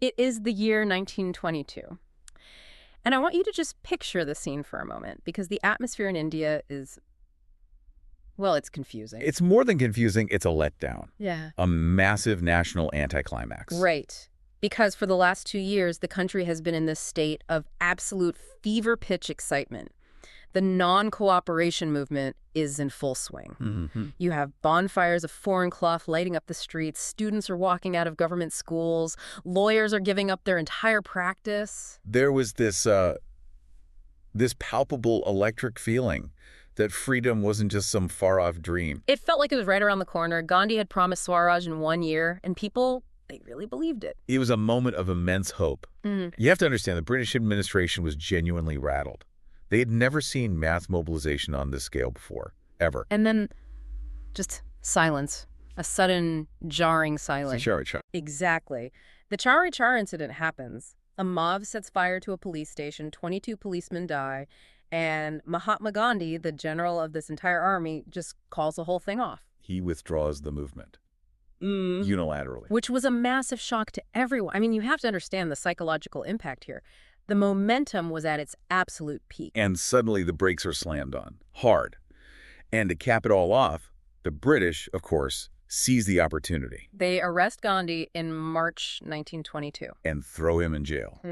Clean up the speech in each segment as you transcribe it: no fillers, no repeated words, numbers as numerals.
It is the year 1922. And I want you to just picture the scene for a moment, because the atmosphere in India is, well, it's confusing. It's more than confusing, it's a letdown. Yeah. A massive national anticlimax. Right. Because for the last 2 years, the country has been in this state of absolute fever-pitch excitement. The non-cooperation movement is in full swing. Mm-hmm. You have bonfires of foreign cloth lighting up the streets. Students are walking out of government schools. Lawyers are giving up their entire practice. There was this palpable electric feeling that freedom wasn't just some far-off dream. It felt like it was right around the corner. Gandhi had promised Swaraj in 1 year, and people, they really believed it. It was a moment of immense hope. Mm. You have to understand, the British administration was genuinely rattled. They had never seen mass mobilization on this scale before, ever. And then just silence. A sudden, jarring silence. Chauri Chaura. Exactly. The Chauri Chaura incident happens. A mob sets fire to a police station, 22 policemen die, and Mahatma Gandhi, the general of this entire army, just calls the whole thing off. He withdraws the movement. Unilaterally. Which was a massive shock to everyone. I mean, you have to understand the psychological impact here. The momentum was at its absolute peak. And suddenly the brakes are slammed on, hard. And to cap it all off, the British, of course, seize the opportunity. They arrest Gandhi in March 1922. And throw him in jail.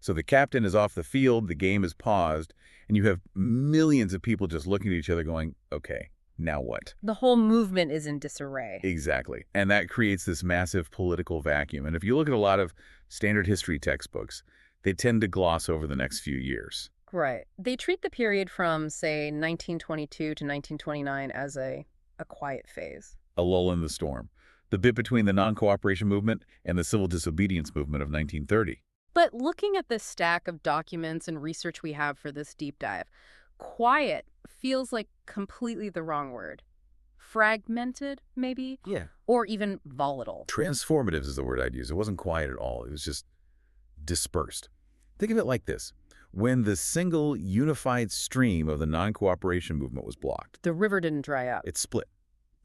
So the captain is off the field, the game is paused, and you have millions of people just looking at each other going, okay, now what? The whole movement is in disarray. Exactly. And that creates this massive political vacuum. And if you look at a lot of standard history textbooks, they tend to gloss over the next few years. Right. They treat the period from, say, 1922 to 1929 as a quiet phase. A lull in the storm. The bit between the non-cooperation movement and the civil disobedience movement of 1930. But looking at this stack of documents and research we have for this deep dive, quiet feels like completely the wrong word. Fragmented, maybe? Yeah. Or even volatile. Transformative is the word I'd use. It wasn't quiet at all. It was just dispersed. Think of it like this. When the single unified stream of the non-cooperation movement was blocked, The river didn't dry up. it split.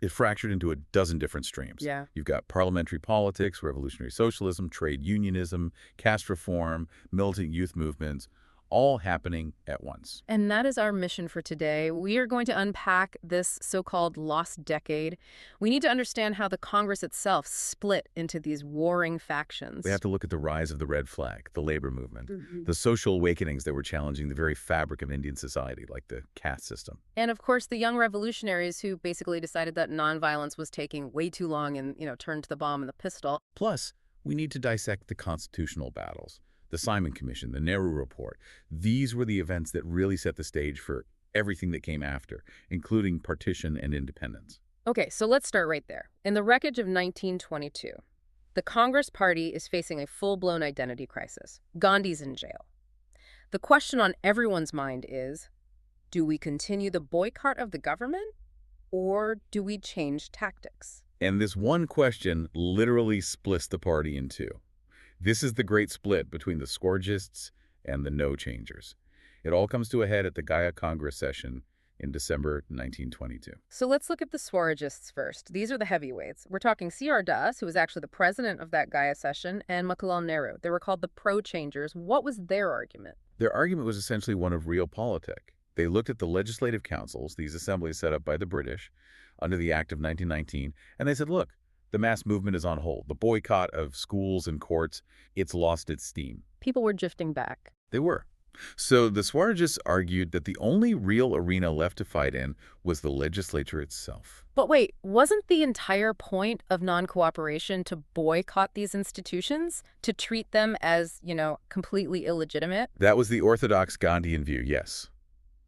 It fractured into a dozen different streams. Yeah. You've got parliamentary politics, revolutionary socialism, trade unionism, caste reform, militant youth movements, all happening at once. And that is our mission for today. We are going to unpack this so-called lost decade. We need to understand how the Congress itself split into these warring factions. We have to look at the rise of the red flag, the labor movement, the social awakenings that were challenging the very fabric of Indian society, like the caste system. And of course, the young revolutionaries who basically decided that nonviolence was taking way too long and, turned to the bomb and the pistol. Plus, we need to dissect the constitutional battles. The Simon Commission, the Nehru Report. These were the events that really set the stage for everything that came after, including partition and independence. Okay, so let's start right there. In the wreckage of 1922, the Congress Party is facing a full-blown identity crisis. Gandhi's in jail. The question on everyone's mind is, do we continue the boycott of the government, or do we change tactics? And this one question literally splits the party in two. This is the great split between the Swarajists and the no-changers. It all comes to a head at the Gaya Congress session in December 1922. So let's look at the Swarajists first. These are the heavyweights. We're talking C.R. Das, who was actually the president of that Gaya session, and Motilal Nehru. They were called the pro-changers. What was their argument? Their argument was essentially one of realpolitik. They looked at the legislative councils, these assemblies set up by the British under the Act of 1919, and they said, look, the mass movement is on hold. The boycott of schools and courts, it's lost its steam. People were drifting back. They were. So the Swarajists argued that the only real arena left to fight in was the legislature itself. But wait, wasn't the entire point of non-cooperation to boycott these institutions? To treat them as, completely illegitimate? That was the orthodox Gandhian view, yes.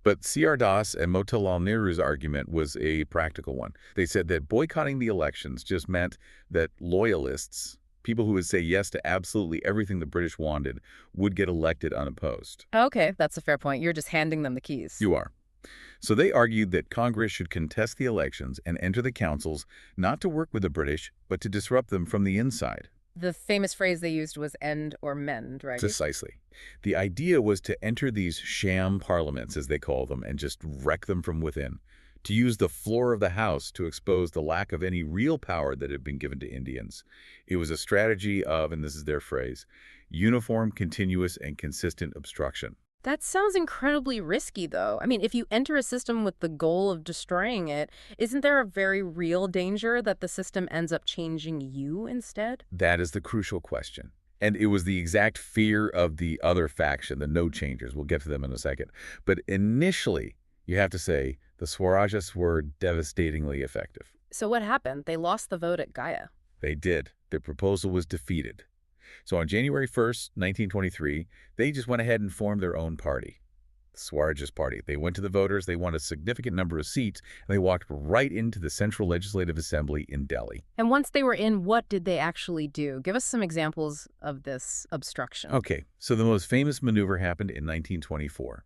But C.R. Das and Motilal Nehru's argument was a practical one. They said that boycotting the elections just meant that loyalists, people who would say yes to absolutely everything the British wanted, would get elected unopposed. Okay, that's a fair point. You're just handing them the keys. You are. So they argued that Congress should contest the elections and enter the councils not to work with the British, but to disrupt them from the inside. The famous phrase they used was end or mend, right? Precisely. The idea was to enter these sham parliaments, as they call them, and just wreck them from within. to use the floor of the House to expose the lack of any real power that had been given to Indians. It was a strategy of, and this is their phrase, uniform, continuous, and consistent obstruction. That sounds incredibly risky, though. I mean, if you enter a system with the goal of destroying it, isn't there a very real danger that the system ends up changing you instead? That is the crucial question. And it was the exact fear of the other faction, the no changers. We'll get to them in a second. But initially, you have to say, the Swarajists were devastatingly effective. So what happened? They lost the vote at Gaya. They did. Their proposal was defeated. So on January 1st, 1923, they just went ahead and formed their own party, the Swaraj Party. They went to the voters, they won a significant number of seats, and they walked right into the Central Legislative Assembly in Delhi. And once they were in, what did they actually do? Give us some examples of this obstruction. Okay, so the most famous maneuver happened in 1924.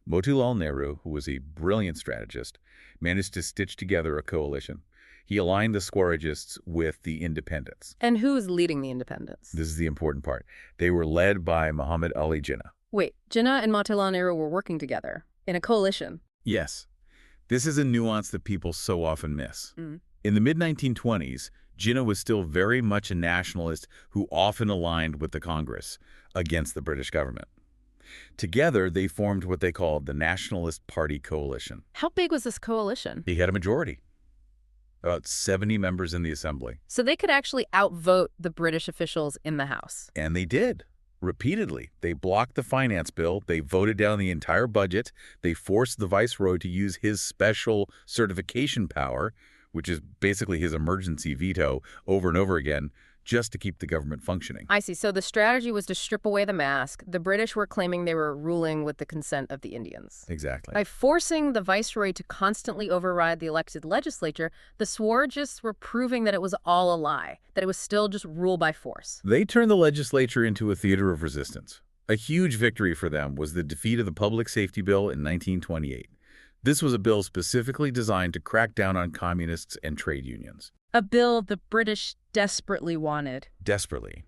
Motilal Nehru, who was a brilliant strategist, managed to stitch together a coalition. He aligned the Swarajists with the independents. And who's leading the independents? This is the important part. They were led by Muhammad Ali Jinnah. Wait, Jinnah and Motilal Nehru were working together in a coalition. Yes. This is a nuance that people so often miss. Mm. In the mid-1920s, Jinnah was still very much a nationalist who often aligned with the Congress against the British government. Together, they formed what they called the Nationalist Party Coalition. How big was this coalition? He had a majority. About 70 members in the assembly. So they could actually outvote the British officials in the House. And they did. Repeatedly. They blocked the finance bill. They voted down the entire budget. They forced the viceroy to use his special certification power, which is basically his emergency veto, over and over again, just to keep the government functioning. I see. So the strategy was to strip away the mask. The British were claiming they were ruling with the consent of the Indians. Exactly. By forcing the viceroy to constantly override the elected legislature, the Swarajists were proving that it was all a lie, that it was still just rule by force. They turned the legislature into a theater of resistance. A huge victory for them was the defeat of the Public Safety Bill in 1928. This was a bill specifically designed to crack down on communists and trade unions. A bill the British desperately wanted. Desperately.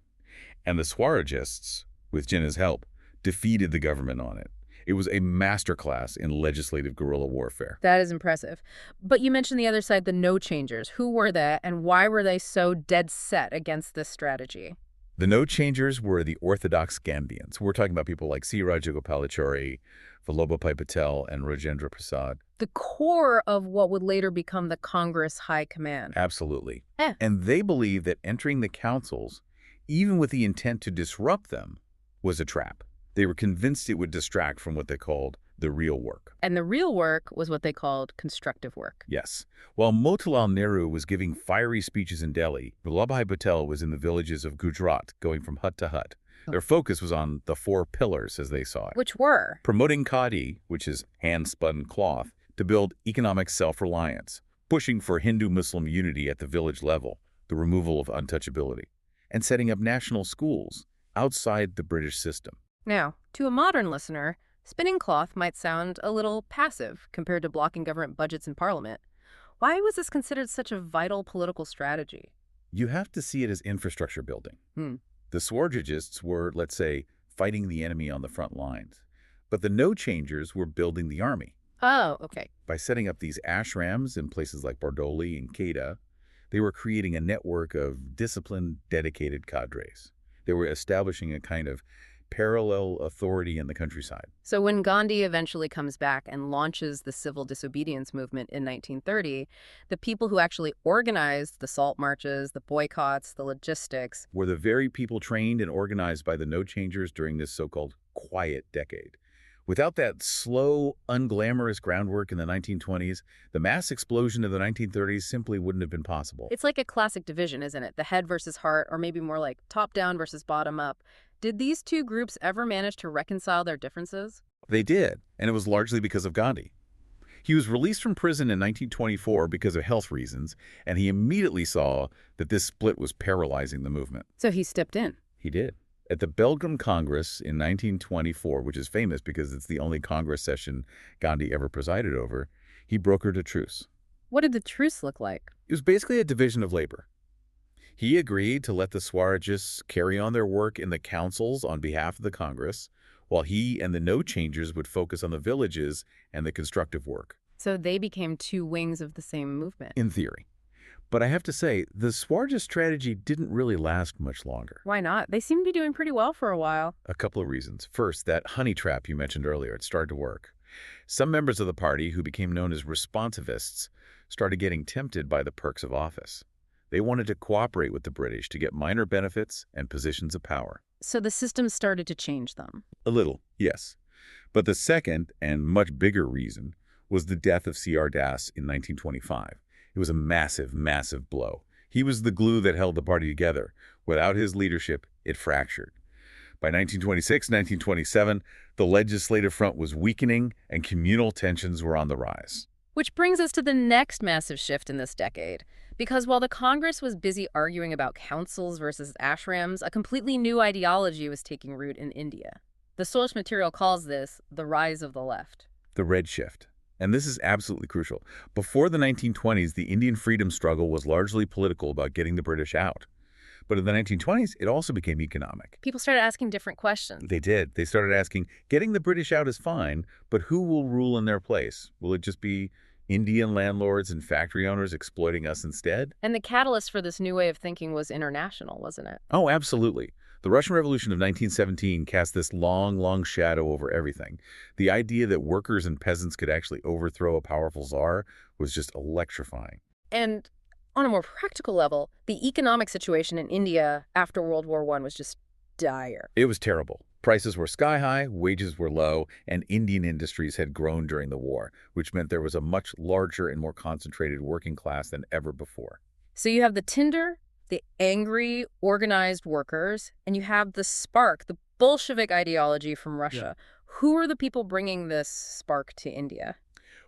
And the Swarajists, with Jinnah's help, defeated the government on it. It was a masterclass in legislative guerrilla warfare. That is impressive. But you mentioned the other side, the no-changers. Who were they, and why were they so dead set against this strategy? The no-changers were the orthodox Gandhians. We're talking about people like Swaraj Party, Vallabhbhai Patel, and Rajendra Prasad. The core of what would later become the Congress High Command. Absolutely. And they believed that entering the councils, even with the intent to disrupt them, was a trap. They were convinced it would distract from what they called the real work. And the real work was what they called constructive work. Yes. While Motilal Nehru was giving fiery speeches in Delhi, Vallabhbhai Patel was in the villages of Gujarat, going from hut to hut. Their focus was on the 4 pillars, as they saw it. Which were? Promoting khadi, which is hand-spun cloth, to build economic self-reliance, pushing for Hindu-Muslim unity at the village level, the removal of untouchability, and setting up national schools outside the British system. Now, to a modern listener, spinning cloth might sound a little passive compared to blocking government budgets in Parliament. Why was this considered such a vital political strategy? You have to see it as infrastructure building. The Swarajists were, let's say, fighting the enemy on the front lines. But the no-changers were building the army. Oh, okay. By setting up these ashrams in places like Bardoli and Kedah, they were creating a network of disciplined, dedicated cadres. They were establishing a kind of parallel authority in the countryside. So when Gandhi eventually comes back and launches the civil disobedience movement in 1930, the people who actually organized the salt marches, the boycotts, the logistics, were the very people trained and organized by the no-changers during this so-called quiet decade. Without that slow, unglamorous groundwork in the 1920s, the mass explosion of the 1930s simply wouldn't have been possible. It's like a classic division, isn't it? The head versus heart, or maybe more like top-down versus bottom-up. Did these two groups ever manage to reconcile their differences? They did, and it was largely because of Gandhi. He was released from prison in 1924 because of health reasons, and he immediately saw that this split was paralyzing the movement. So he stepped in. He did. At the Belgium Congress in 1924, which is famous because it's the only Congress session Gandhi ever presided over, he brokered a truce. What did the truce look like? It was basically a division of labor. He agreed to let the Swarajists carry on their work in the councils on behalf of the Congress, while he and the no-changers would focus on the villages and the constructive work. So they became two wings of the same movement. in theory. But I have to say, the Swarajist strategy didn't really last much longer. Why not? They seem to be doing pretty well for a while. A couple of reasons. First, that honey trap you mentioned earlier, it started to work. Some members of the party, who became known as responsivists, started getting tempted by the perks of office. They wanted to cooperate with the British to get minor benefits and positions of power. So the system started to change them. A little, yes. But the second, and much bigger reason, was the death of C.R. Das in 1925. It was a massive, massive blow. He was the glue that held the party together. Without his leadership, it fractured. By 1926, 1927, the legislative front was weakening and communal tensions were on the rise. Which brings us to the next massive shift in this decade. Because while the Congress was busy arguing about councils versus ashrams, a completely new ideology was taking root in India. The source material calls this the rise of the left. The red shift. And this is absolutely crucial. Before the 1920s, the Indian freedom struggle was largely political about getting the British out. But in the 1920s, it also became economic. People started asking different questions. They did. They started asking, getting the British out is fine, but who will rule in their place? Will it just be Indian landlords and factory owners exploiting us instead? And the catalyst for this new way of thinking was international, wasn't it? Oh, absolutely. The Russian Revolution of 1917 cast this long, long shadow over everything. The idea that workers and peasants could actually overthrow a powerful czar was just electrifying. And on a more practical level, the economic situation in India after World War I was just dire. It was terrible. Prices were sky high, wages were low, and Indian industries had grown during the war, which meant there was a much larger and more concentrated working class than ever before. So you have the tinder, the angry, organized workers, and you have the spark, the Bolshevik ideology from Russia. Yeah. Who are the people bringing this spark to India?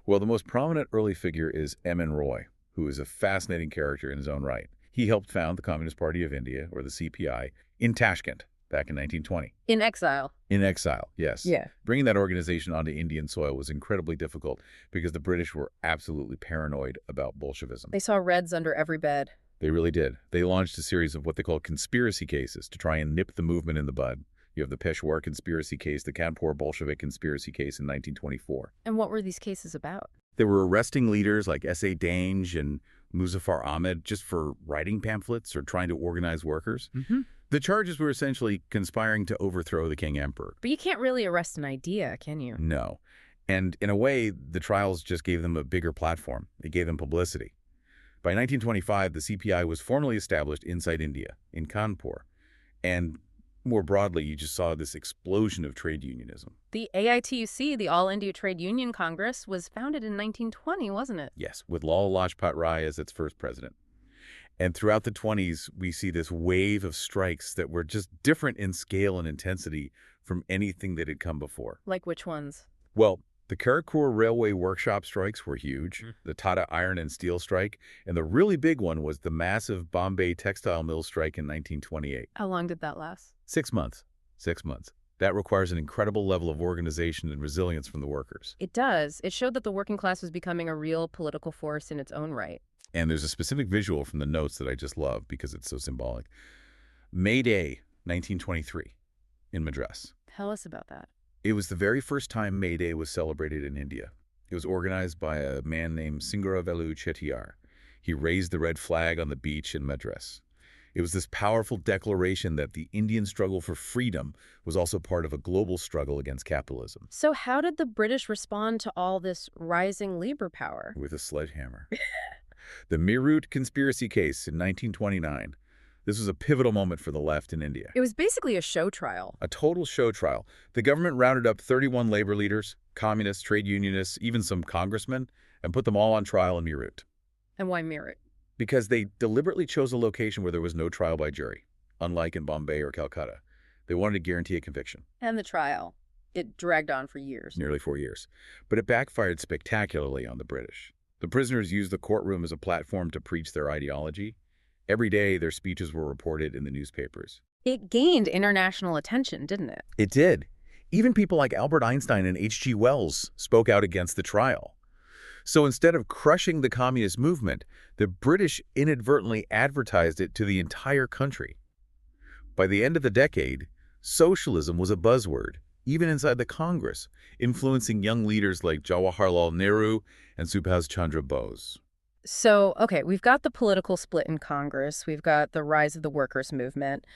Well, the most prominent early figure is M.N. Roy, who is a fascinating character in his own right. He helped found the Communist Party of India, or the CPI, in Tashkent back in 1920. In exile. In exile, yes. Yeah. Bringing that organization onto Indian soil was incredibly difficult because the British were absolutely paranoid about Bolshevism. They saw Reds under every bed. They really did. They launched a series of what they called conspiracy cases to try and nip the movement in the bud. You have the Peshawar conspiracy case, the Kanpur Bolshevik conspiracy case in 1924. And what were these cases about? They were arresting leaders like S.A. Dange and Muzaffar Ahmed just for writing pamphlets or trying to organize workers. The charges were essentially conspiring to overthrow the King Emperor. But you can't really arrest an idea, can you? No. And in a way, the trials just gave them a bigger platform. It gave them publicity. By 1925, the CPI was formally established inside India, in Kanpur. And more broadly, you just saw this explosion of trade unionism. The AITUC, the All India Trade Union Congress, was founded in 1920, wasn't it? Yes, with Lala Lajpat Rai as its first president. And throughout the 20s, we see this wave of strikes that were just different in scale and intensity from anything that had come before. Like which ones? Well, the Karakoram Railway Workshop strikes were huge, the Tata Iron and Steel strike, and the really big one was the massive Bombay Textile Mill strike in 1928. How long did that last? 6 months. 6 months. That requires an incredible level of organization and resilience from the workers. It does. It showed that the working class was becoming a real political force in its own right. And there's a specific visual from the notes that I just love because it's so symbolic. May Day, 1923, in Madras. Tell us about that. It was the very first time May Day was celebrated in India. It was organized by a man named Singharavelu Chettiar. He raised the red flag on the beach in Madras. It was this powerful declaration that the Indian struggle for freedom was also part of a global struggle against capitalism. So how did the British respond to all this rising labor power? With a sledgehammer. The Meerut conspiracy case in 1929. This was a pivotal moment for the left in India. It was basically a show trial. A total show trial. The government rounded up 31 labor leaders, communists, trade unionists, even some congressmen, and put them all on trial in Meerut. And why Meerut? Because they deliberately chose a location where there was no trial by jury, unlike in Bombay or Calcutta. They wanted to guarantee a conviction. And the trial. It dragged on for years. Nearly 4 years. But it backfired spectacularly on the British. The prisoners used the courtroom as a platform to preach their ideology. Every day, their speeches were reported in the newspapers. It gained international attention, didn't it? It did. Even people like Albert Einstein and H.G. Wells spoke out against the trial. So instead of crushing the communist movement, the British inadvertently advertised it to the entire country. By the end of the decade, socialism was a buzzword, even inside the Congress, influencing young leaders like Jawaharlal Nehru and Subhas Chandra Bose. So, okay, we've got the political split in Congress, we've got the rise of the workers' movement,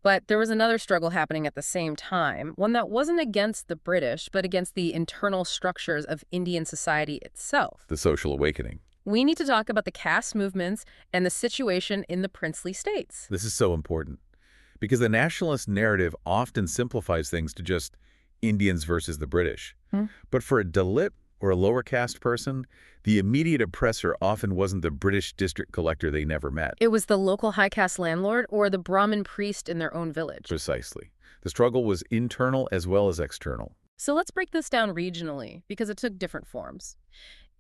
but there was another struggle happening at the same time, one that wasn't against the British, but against the internal structures of Indian society itself. The social awakening. We need to talk about the caste movements and the situation in the princely states. This is so important because the nationalist narrative often simplifies things to just Indians versus the British. But for a Dalit or a lower caste person, the immediate oppressor often wasn't the British district collector they never met. It was the local high caste landlord or the Brahmin priest in their own village. Precisely. The struggle was internal as well as external. So let's break this down regionally, because it took different forms.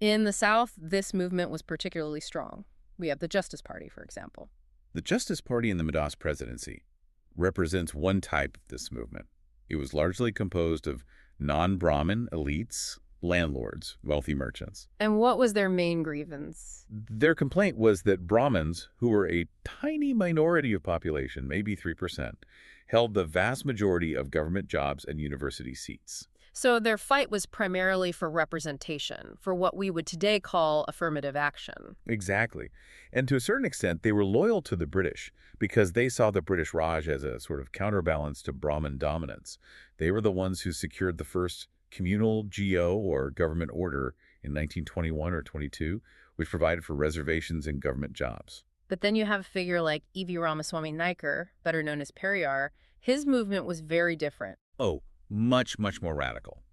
In the South, this movement was particularly strong. We have the Justice Party, for example. The Justice Party in the Madras presidency represents one type of this movement. It was largely composed of non-Brahmin elites, landlords, wealthy merchants. And what was their main grievance? Their complaint was that Brahmins, who were a tiny minority of population, maybe 3%, held the vast majority of government jobs and university seats. So their fight was primarily for representation, for what we would today call affirmative action. Exactly. And to a certain extent, they were loyal to the British because they saw the British Raj as a sort of counterbalance to Brahmin dominance. They were the ones who secured the first communal GO, or government order, in 1921 or 22, which provided for reservations in government jobs. But then you have a figure like E.V. Ramaswamy Naikar, better known as Periyar. His movement was very different. Oh, much, much more radical.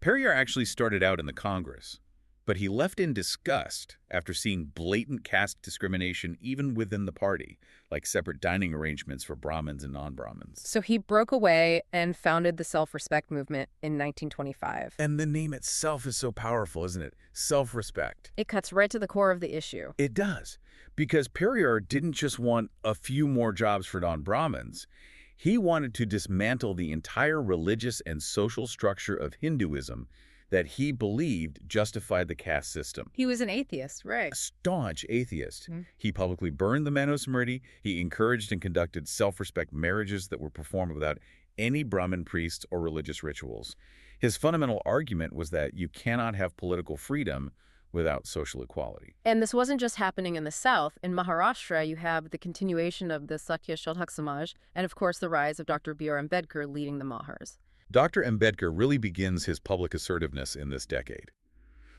Periyar actually started out in the Congress, but he left in disgust after seeing blatant caste discrimination even within the party, like separate dining arrangements for Brahmins and non-Brahmins. So he broke away and founded the self-respect movement in 1925. And the name itself is so powerful, isn't it? Self-respect. It cuts right to the core of the issue. It does, because Periyar didn't just want a few more jobs for non-Brahmins. He wanted to dismantle the entire religious and social structure of Hinduism that he believed justified the caste system. He was an atheist, right? A staunch atheist. He publicly burned the Manusmriti. He encouraged and conducted self-respect marriages that were performed without any Brahmin priests or religious rituals. His fundamental argument was that you cannot have political freedom without social equality. And this wasn't just happening in the South. In Maharashtra, you have the continuation of the Satya Shodhak Samaj and, of course, the rise of Dr. B.R. Ambedkar leading the Mahars. Dr. Ambedkar really begins his public assertiveness in this decade.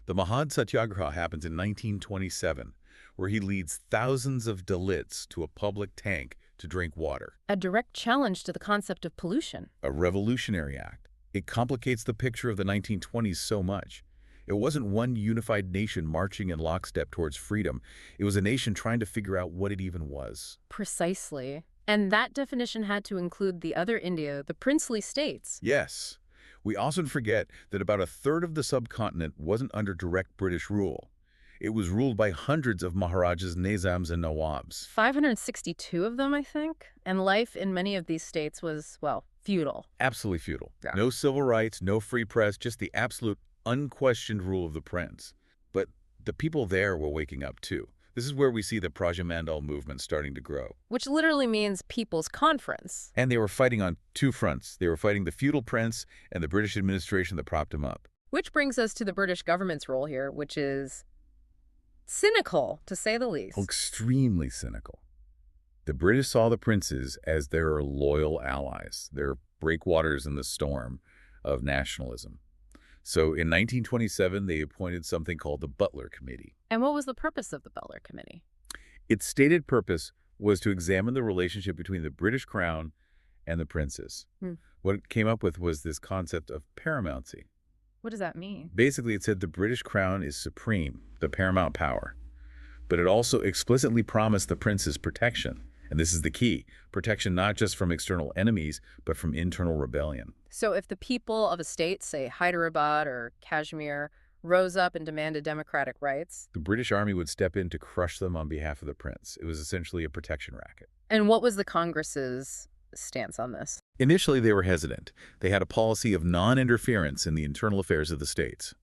The Mahad Satyagraha happens in 1927, where he leads thousands of Dalits to a public tank to drink water. A direct challenge to the concept of pollution. A revolutionary act. It complicates the picture of the 1920s so much. It wasn't one unified nation marching in lockstep towards freedom. It was a nation trying to figure out what it even was. Precisely. And that definition had to include the other India, the princely states. Yes. We often forget that about a third of the subcontinent wasn't under direct British rule. It was ruled by hundreds of Maharajas, Nizams, and Nawabs. 562 of them, I think. And life in many of these states was, well, feudal. Absolutely feudal. Yeah. No civil rights, no free press, just the absolute unquestioned rule of the prince. But the people there were waking up too. This is where we see the Prajamandal movement starting to grow. Which literally means People's Conference. And they were fighting on two fronts. They were fighting the feudal prince and the British administration that propped him up. Which brings us to the British government's role here, which is cynical, to say the least. Extremely cynical. The British saw the princes as their loyal allies, their breakwaters in the storm of nationalism. So in 1927, they appointed something called the Butler Committee. And what was the purpose of the Butler Committee? Its stated purpose was to examine the relationship between the British crown and the princes. What it came up with was this concept of paramountcy. What does that mean? Basically, it said the British crown is supreme, the paramount power. But it also explicitly promised the princes protection. And this is the key, protection not just from external enemies, but from internal rebellion. So if the people of a state, say Hyderabad or Kashmir, rose up and demanded democratic rights, the British army would step in to crush them on behalf of the prince. It was essentially a protection racket. And what was the Congress's stance on this? Initially, they were hesitant. They had a policy of non-interference in the internal affairs of the states.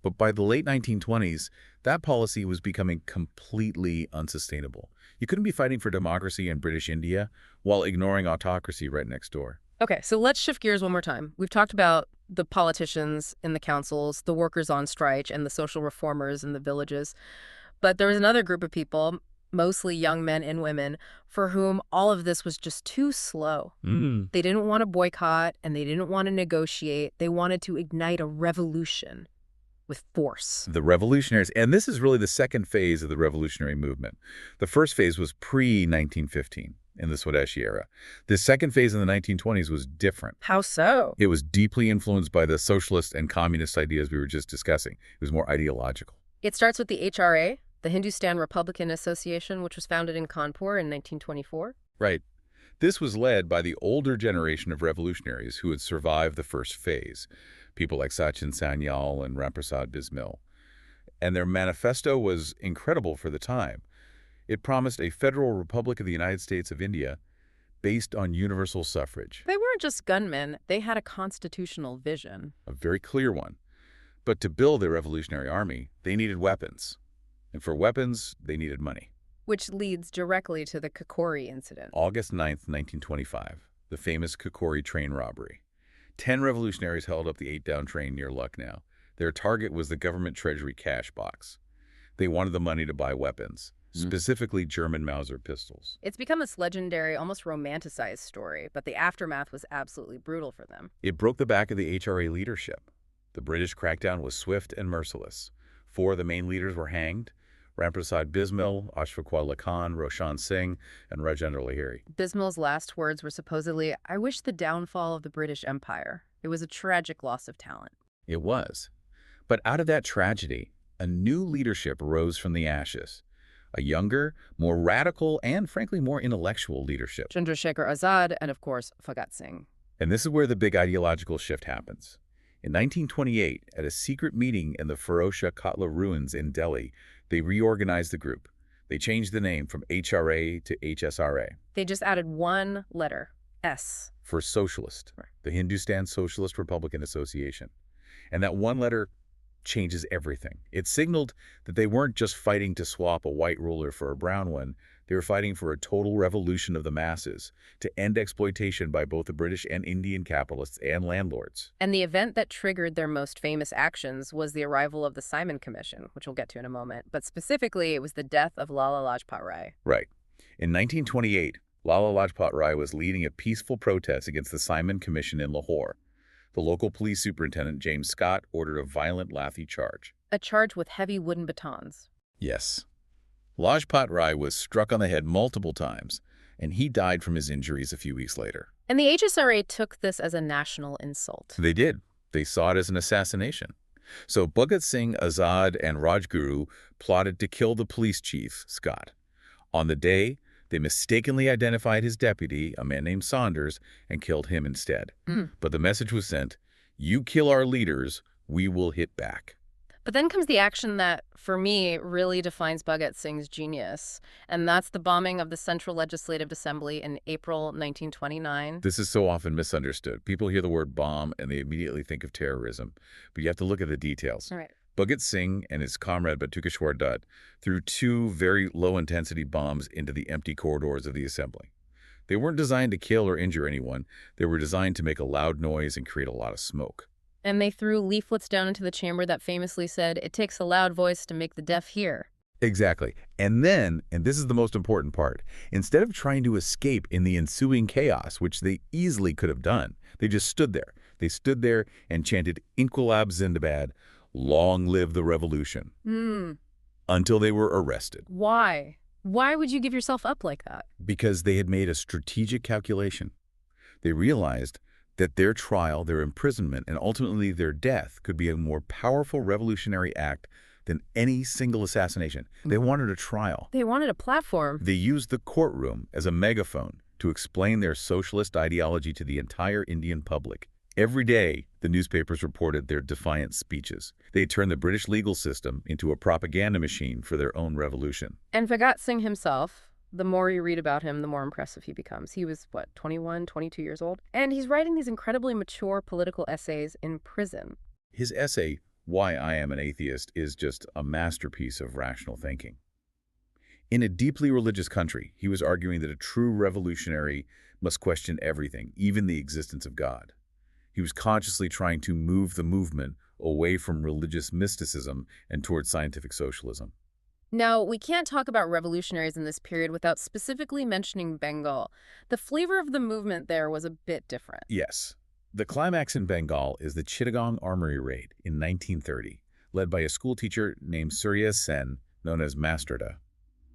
But by the late 1920s, that policy was becoming completely unsustainable. You couldn't be fighting for democracy in British India while ignoring autocracy right next door. Okay, so let's shift gears one more time. We've talked about the politicians in the councils, the workers on strike, and the social reformers in the villages. But there was another group of people, mostly young men and women, for whom all of this was just too slow. Mm. They didn't want to boycott and they didn't want to negotiate. They wanted to ignite a revolution with force. The revolutionaries, and this is really the second phase of the revolutionary movement. The first phase was pre-1915 in the Swadeshi era. The second phase in the 1920s was different. How so? It was deeply influenced by the socialist and communist ideas we were just discussing. It was more ideological. It starts with the HRA, the Hindustan Republican Association, which was founded in Kanpur in 1924. Right. This was led by the older generation of revolutionaries who had survived the first phase, people like Sachin Sanyal and Ramprasad Bismil. And their manifesto was incredible for the time. It promised a federal republic of the United States of India based on universal suffrage. They weren't just gunmen. They had a constitutional vision. A very clear one. But to build a revolutionary army, they needed weapons. And for weapons, they needed money. Which leads directly to the Kakori incident. August 9th, 1925, the famous Kakori train robbery. 10 revolutionaries held up the 8-down train near Lucknow. Their target was the government treasury cash box. They wanted the money to buy weapons, specifically German Mauser pistols. It's become this legendary, almost romanticized story, but the aftermath was absolutely brutal for them. It broke the back of the HRA leadership. The British crackdown was swift and merciless. 4 of the main leaders were hanged: Ramprasad Bismil, Ashfaq Ullah Khan, Roshan Singh, and Rajendra Lahiri. Bismil's last words were supposedly, "I wish the downfall of the British Empire." It was a tragic loss of talent. It was. But out of that tragedy, a new leadership rose from the ashes. A younger, more radical, and frankly more intellectual leadership. Chandrashekhar Azad and, of course, Bhagat Singh. And this is where the big ideological shift happens. In 1928, at a secret meeting in the Ferozshah Kotla ruins in Delhi, they reorganized the group. They changed the name from HRA to HSRA. They just added one letter, S. For socialist, the Hindustan Socialist Republican Association. And that one letter changes everything. It signaled that they weren't just fighting to swap a white ruler for a brown one. They were fighting for a total revolution of the masses, to end exploitation by both the British and Indian capitalists and landlords. And the event that triggered their most famous actions was the arrival of the Simon Commission, which we'll get to in a moment. But specifically, it was the death of Lala Lajpat Rai. Right. In 1928, Lala Lajpat Rai was leading a peaceful protest against the Simon Commission in Lahore. The local police superintendent, James Scott, ordered a violent lathi charge. A charge with heavy wooden batons. Yes. Lajpat Rai was struck on the head multiple times, and he died from his injuries a few weeks later. And the HSRA took this as a national insult. They did. They saw it as an assassination. So Bhagat Singh, Azad, and Rajguru plotted to kill the police chief, Scott. On the day, they mistakenly identified his deputy, a man named Saunders, and killed him instead. But the message was sent: you kill our leaders, we will hit back. But then comes the action that, for me, really defines Bhagat Singh's genius, and that's the bombing of the Central Legislative Assembly in April 1929. This is so often misunderstood. People hear the word bomb and they immediately think of terrorism, but you have to look at the details. All right. Bhagat Singh and his comrade Batukeshwar Dutt threw 2 very low-intensity bombs into the empty corridors of the assembly. They weren't designed to kill or injure anyone. They were designed to make a loud noise and create a lot of smoke. And they threw leaflets down into the chamber that famously said, "It takes a loud voice to make the deaf hear." Exactly. And then, and this is the most important part, instead of trying to escape in the ensuing chaos, which they easily could have done, they just stood there. They stood there and chanted Inquilab Zindabad, long live the revolution, until they were arrested. Why? Why would you give yourself up like that? Because they had made a strategic calculation. They realized that their trial, their imprisonment, and ultimately their death could be a more powerful revolutionary act than any single assassination. They wanted a trial. They wanted a platform. They used the courtroom as a megaphone to explain their socialist ideology to the entire Indian public. Every day, the newspapers reported their defiant speeches. They turned the British legal system into a propaganda machine for their own revolution. And Bhagat Singh himself, the more you read about him, the more impressive he becomes. He was, 21, 22 years old? And he's writing these incredibly mature political essays in prison. His essay, Why I Am an Atheist, is just a masterpiece of rational thinking. In a deeply religious country, he was arguing that a true revolutionary must question everything, even the existence of God. He was consciously trying to move the movement away from religious mysticism and toward scientific socialism. Now, we can't talk about revolutionaries in this period without specifically mentioning Bengal. The flavor of the movement there was a bit different. Yes. The climax in Bengal is the Chittagong Armory Raid in 1930, led by a schoolteacher named Surya Sen, known as Masterda.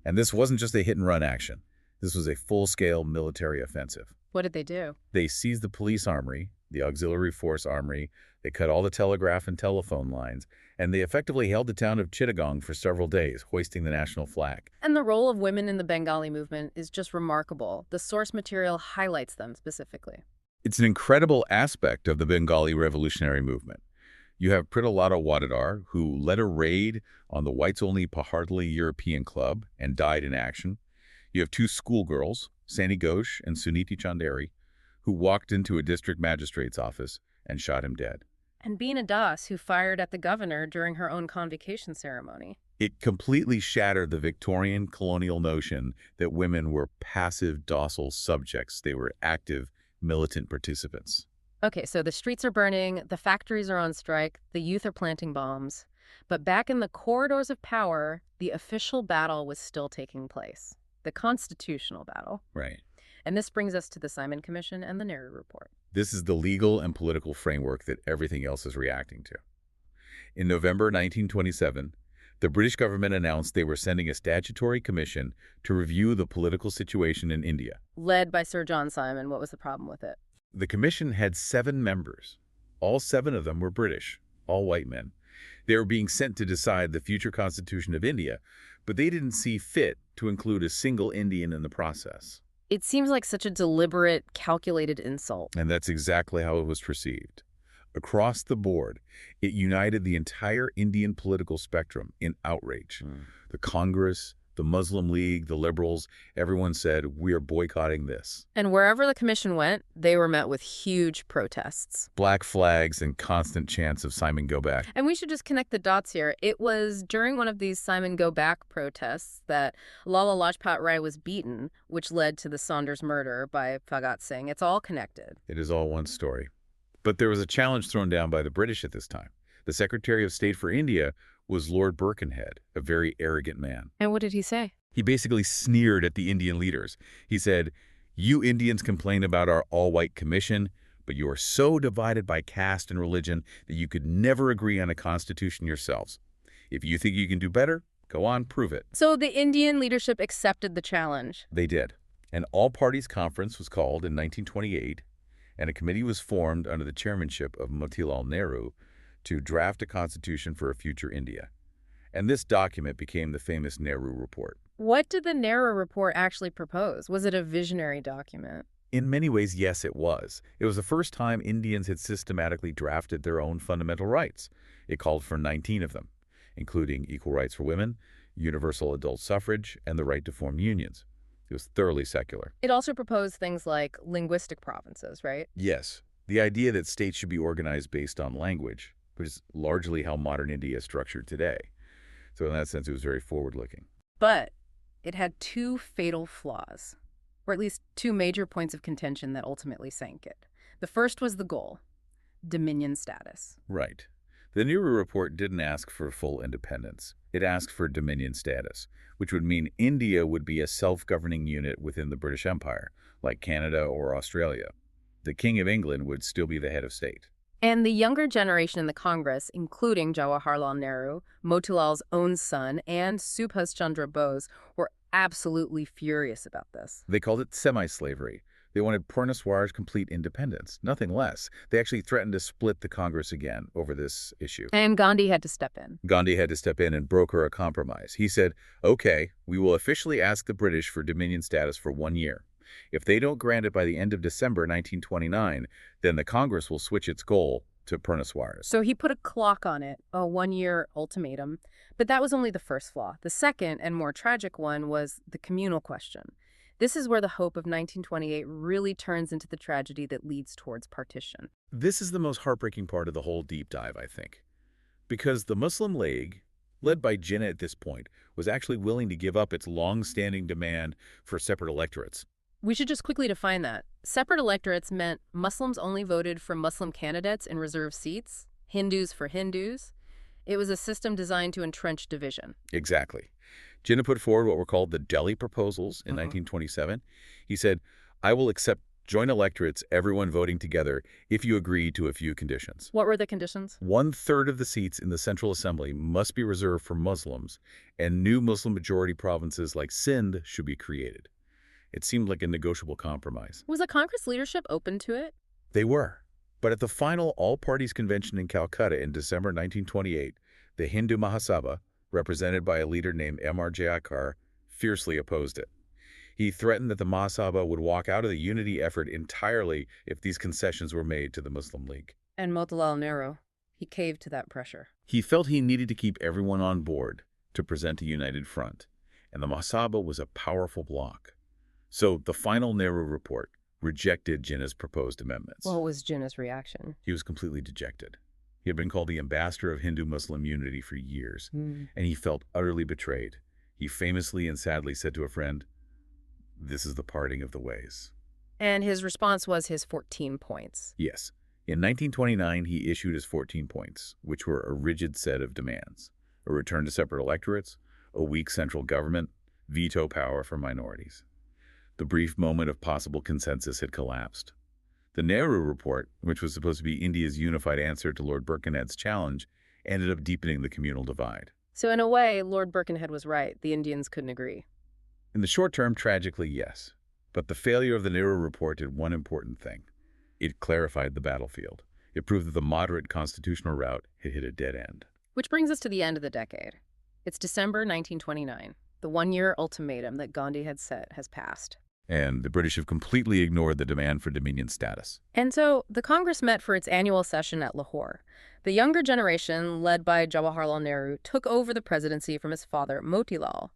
And this wasn't just a hit-and-run action. This was a full-scale military offensive. What did they do? They seized the police armory, the auxiliary force armory, they cut all the telegraph and telephone lines, and they effectively held the town of Chittagong for several days, hoisting the national flag. And the role of women in the Bengali movement is just remarkable. The source material highlights them specifically. It's an incredible aspect of the Bengali revolutionary movement. You have Pritilata Wadadar, who led a raid on the whites-only Pahardali European Club and died in action. You have two schoolgirls, Sani Ghosh and Suniti Chanderi, who walked into a district magistrate's office and shot him dead. And Beena Das, who fired at the governor during her own convocation ceremony. It completely shattered the Victorian colonial notion that women were passive, docile subjects. They were active, militant participants. Okay, so the streets are burning, the factories are on strike, the youth are planting bombs. But back in the corridors of power, the official battle was still taking place. The constitutional battle. Right. And this brings us to the Simon Commission and the Nehru Report. This is the legal and political framework that everything else is reacting to. In November 1927, the British government announced they were sending a statutory commission to review the political situation in India. Led by Sir John Simon, what was the problem with it? The commission had 7 members. All 7 of them were British, all white men. They were being sent to decide the future constitution of India, but they didn't see fit to include a single Indian in the process. It seems like such a deliberate, calculated insult. And that's exactly how it was perceived. Across the board, it united the entire Indian political spectrum in outrage. The Congress, the Muslim League, the liberals, everyone said, we are boycotting this. And wherever the commission went, they were met with huge protests. Black flags and constant chants of Simon go back. And we should just connect the dots here. It was during one of these Simon go back protests that Lala Lajpat Rai was beaten, which led to the Saunders murder by Bhagat Singh. It's all connected. It is all one story. But there was a challenge thrown down by the British at this time. The Secretary of State for India was Lord Birkenhead, a very arrogant man. And what did he say? He basically sneered at the Indian leaders. He said, you Indians complain about our all-white commission, but you are so divided by caste and religion that you could never agree on a constitution yourselves. If you think you can do better, go on, prove it. So the Indian leadership accepted the challenge. They did. An all-parties conference was called in 1928, and a committee was formed under the chairmanship of Motilal Nehru to draft a constitution for a future India. And this document became the famous Nehru Report. What did the Nehru Report actually propose? Was it a visionary document? In many ways, yes, it was. It was the first time Indians had systematically drafted their own fundamental rights. It called for 19 of them, including equal rights for women, universal adult suffrage, and the right to form unions. It was thoroughly secular. It also proposed things like linguistic provinces, right? Yes. The idea that states should be organized based on language, which is largely how modern India is structured today. So in that sense, it was very forward-looking. But it had 2 fatal flaws, or at least 2 major points of contention that ultimately sank it. The first was the goal, dominion status. Right. The Nehru Report didn't ask for full independence. It asked for dominion status, which would mean India would be a self-governing unit within the British Empire, like Canada or Australia. The King of England would still be the head of state. And the younger generation in the Congress, including Jawaharlal Nehru, Motilal's own son, and Subhas Chandra Bose, were absolutely furious about this. They called it semi-slavery. They wanted Purna Swaraj complete independence, nothing less. They actually threatened to split the Congress again over this issue. And Gandhi had to step in. Gandhi had to step in and broker a compromise. He said, okay, we will officially ask the British for dominion status for 1 year. If they don't grant it by the end of December 1929, then the Congress will switch its goal to Purna Swaraj. So he put a clock on it, a 1-year ultimatum. But that was only the first flaw. The second and more tragic one was the communal question. This is where the hope of 1928 really turns into the tragedy that leads towards partition. This is the most heartbreaking part of the whole deep dive, I think. Because the Muslim League led by Jinnah at this point, was actually willing to give up its long-standing demand for separate electorates. We should just quickly define that. Separate electorates meant Muslims only voted for Muslim candidates in reserved seats, Hindus for Hindus. It was a system designed to entrench division. Exactly. Jinnah put forward what were called the Delhi Proposals in 1927. He said, I will accept joint electorates, everyone voting together, if you agree to a few conditions. What were the conditions? 1/3 of the seats in the Central Assembly must be reserved for Muslims, and new Muslim-majority provinces like Sindh should be created. It seemed like a negotiable compromise. Was the Congress leadership open to it? They were. But at the final all-parties convention in Calcutta in December 1928, the Hindu Mahasabha, represented by a leader named Chandrashekhar, fiercely opposed it. He threatened that the Mahasabha would walk out of the unity effort entirely if these concessions were made to the Muslim League. And Motilal Nehru, he caved to that pressure. He felt he needed to keep everyone on board to present a united front, and the Mahasabha was a powerful bloc. So the final Nehru report rejected Jinnah's proposed amendments. What was Jinnah's reaction? He was completely dejected. He had been called the ambassador of Hindu-Muslim unity for years, and he felt utterly betrayed. He famously and sadly said to a friend, "This is the parting of the ways." And his response was his 14 points. Yes. In 1929, he issued his 14 points, which were a rigid set of demands: a return to separate electorates, a weak central government, veto power for minorities. The brief moment of possible consensus had collapsed. The Nehru report, which was supposed to be India's unified answer to Lord Birkenhead's challenge, ended up deepening the communal divide. So in a way, Lord Birkenhead was right. The Indians couldn't agree. In the short term, tragically, yes. But the failure of the Nehru report did one important thing. It clarified the battlefield. It proved that the moderate constitutional route had hit a dead end. Which brings us to the end of the decade. It's December 1929. The one-year ultimatum that Gandhi had set has passed. And the British have completely ignored the demand for dominion status. And so the Congress met for its annual session at Lahore. The younger generation, led by Jawaharlal Nehru, took over the presidency from his father, Motilal.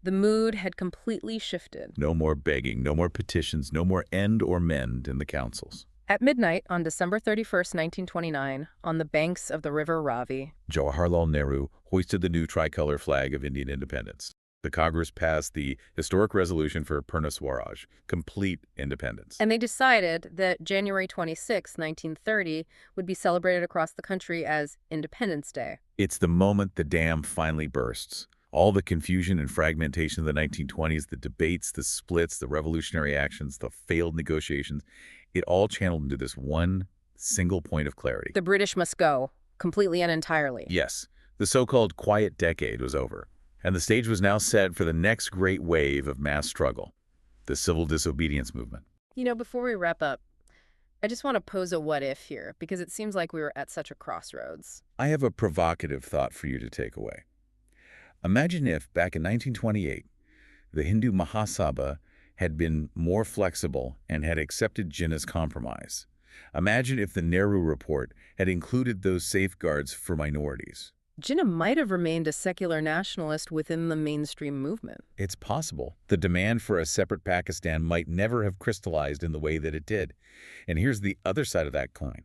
The mood had completely shifted. No more begging, no more petitions, no more end or mend in the councils. At midnight on December 31st, 1929, on the banks of the river Ravi, Jawaharlal Nehru hoisted the new tricolor flag of Indian independence. The Congress passed the historic resolution for Purna Swaraj, complete independence. And they decided that January 26, 1930, would be celebrated across the country as Independence Day. It's the moment the dam finally bursts. All the confusion and fragmentation of the 1920s, the debates, the splits, the revolutionary actions, the failed negotiations, it all channeled into this one single point of clarity. The British must go, completely and entirely. Yes, the so-called quiet decade was over, and the stage was now set for the next great wave of mass struggle, the civil disobedience movement. You know, before we wrap up, I just want to pose a what-if here, because it seems like we were at such a crossroads. I have a provocative thought for you to take away. Imagine if, back in 1928, the Hindu Mahasabha had been more flexible and had accepted Jinnah's compromise. Imagine if the Nehru report had included those safeguards for minorities. Jinnah might have remained a secular nationalist within the mainstream movement. It's possible. The demand for a separate Pakistan might never have crystallized in the way that it did. And here's the other side of that coin.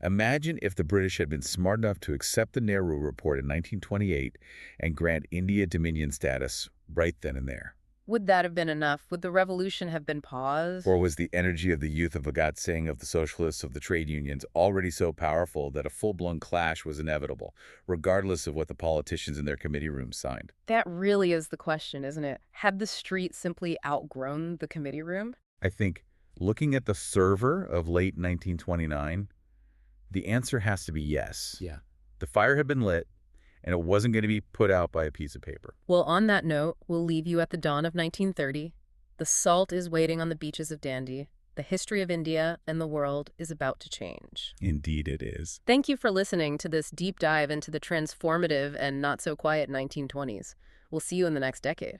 Imagine if the British had been smart enough to accept the Nehru report in 1928 and grant India dominion status right then and there. Would that have been enough? Would the revolution have been paused? Or was the energy of the youth of Bhagat Singh, of the socialists, of the trade unions, already so powerful that a full-blown clash was inevitable, regardless of what the politicians in their committee rooms signed? That really is the question, isn't it? Had the street simply outgrown the committee room? I think, looking at the fervor of late 1929, the answer has to be yes. Yeah. The fire had been lit, and it wasn't going to be put out by a piece of paper. Well, on that note, we'll leave you at the dawn of 1930. The salt is waiting on the beaches of Dandi. The history of India and the world is about to change. Indeed it is. Thank you for listening to this deep dive into the transformative and not-so-quiet 1920s. We'll see you in the next decade.